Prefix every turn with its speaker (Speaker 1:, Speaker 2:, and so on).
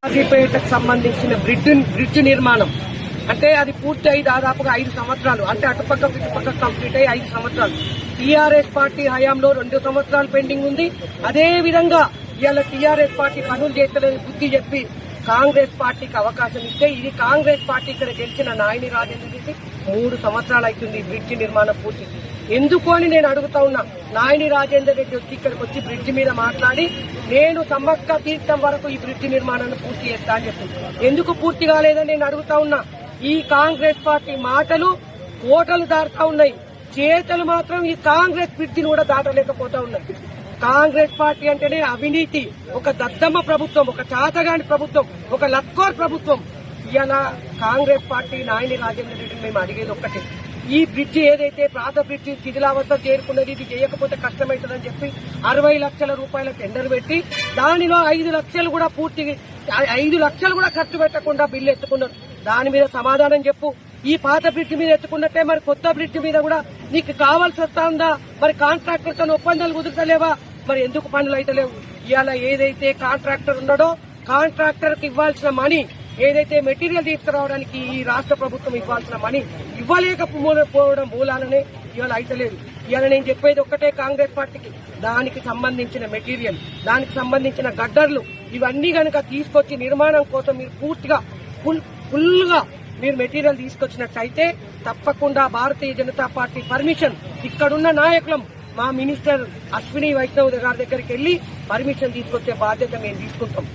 Speaker 1: కాశీపేటకు సంబంధించిన బ్రిడ్జ్ నిర్మాణం అంటే అది పూర్తి అయి దాదాపుగా 5 సంవత్సరాలు అంటే అటుపక్క ఇటుపక్క కంప్లీట్ అయ్యి 5 సంవత్సరాలు. టీఆర్ఎస్ పార్టీ హయాంలో 2 సంవత్సరాలు పెండింగ్ ఉంది. అదే విధంగా ఇవాళ టీఆర్ఎస్ పార్టీ పనులు చేస్తలేని బుద్ధి చెప్పి కాంగ్రెస్ పార్టీకి అవకాశం ఇస్తే ఇది కాంగ్రెస్ పార్టీ ఇక్కడ గెలిచిన నాయని రాజేందర్ రెడ్డి 3 సంవత్సరాలు అవుతుంది బ్రిడ్జ్ నిర్మాణం పూర్తి. ఎందుకు అని నేను అడుగుతా ఉన్నా. నాయని రాజేందర్ రెడ్డి వచ్చి ఇక్కడికి వచ్చి బ్రిడ్జ్ మీద మాట్లాడి నేను సమ్మక్క తీర్థం వరకు ఈ బ్రిడ్జ్ నిర్మాణాన్ని పూర్తి చేస్తా అని చెప్పి ఎందుకు పూర్తి కాలేదని నేను అడుగుతా ఉన్నా. ఈ కాంగ్రెస్ పార్టీ మాటలు కోటలు దాటుతా ఉన్నాయి, చేతలు మాత్రం ఈ కాంగ్రెస్ బ్రిడ్జిని కూడా దాటలేకపోతా ఉన్నాయి. కాంగ్రెస్ పార్టీ అంటేనే అవినీతి, ఒక దద్దమ్మ ప్రభుత్వం, ఒక చాతగాని ప్రభుత్వం, ఒక లత్కోర్ ప్రభుత్వం. ఇలా కాంగ్రెస్ పార్టీ నాయని రాజేందర్ రెడ్డిని మేము అడిగేది ఒక్కటే, ఈ బ్రిడ్జి ఏదైతే పాత బ్రిడ్జి శిథిలావస్థ చేరుకున్నది, ఇది చేయకపోతే కష్టమవుతుందని చెప్పి 60 లక్షల రూపాయల టెండర్ పెట్టి దానిలో 5 లక్షలు కూడా పూర్తి 5 లక్షలు కూడా ఖర్చు పెట్టకుండా బిల్లు ఎత్తుకున్నారు. దాని మీద సమాధానం చెప్పు. ఈ పాత బ్రిడ్జి మీద ఎత్తుకున్నట్టే మరి కొత్త బ్రిడ్జి మీద కూడా నీకు కావాల్సి వస్తా ఉందా? మరి కాంట్రాక్టర్తో ఒప్పందాలు కుదురుతలేవా? మరి ఎందుకు పనులు అయితే లేవు? ఇవాళ ఏదైతే కాంట్రాక్టర్ ఉన్నాడో కాంట్రాక్టర్ కి ఇవ్వాల్సిన మనీ, ఏదైతే మెటీరియల్ తీసుకురావడానికి ఈ రాష్ట్ర ప్రభుత్వం ఇవ్వాల్సిన మనీ ఇవ్వలేకపోవడం మూలాలనే ఇవాళ అయితలేదు. ఇవాళ నేను చెప్పేది ఒక్కటే కాంగ్రెస్ పార్టీకి, దానికి సంబంధించిన మెటీరియల్, దానికి సంబంధించిన గడ్డర్లు ఇవన్నీ గనక తీసుకొచ్చి నిర్మాణం కోసం మీరు పూర్తిగా ఫుల్ గా మీరు మెటీరియల్ తీసుకొచ్చినట్టయితే తప్పకుండా భారతీయ జనతా పార్టీ పర్మిషన్ ఇక్కడున్న నాయకులం మా మినిస్టర్ అశ్విని వైష్ణవ్ గారి దగ్గరికి వెళ్లి పర్మిషన్ తీసుకొచ్చే బాధ్యత మేము తీసుకుంటాం.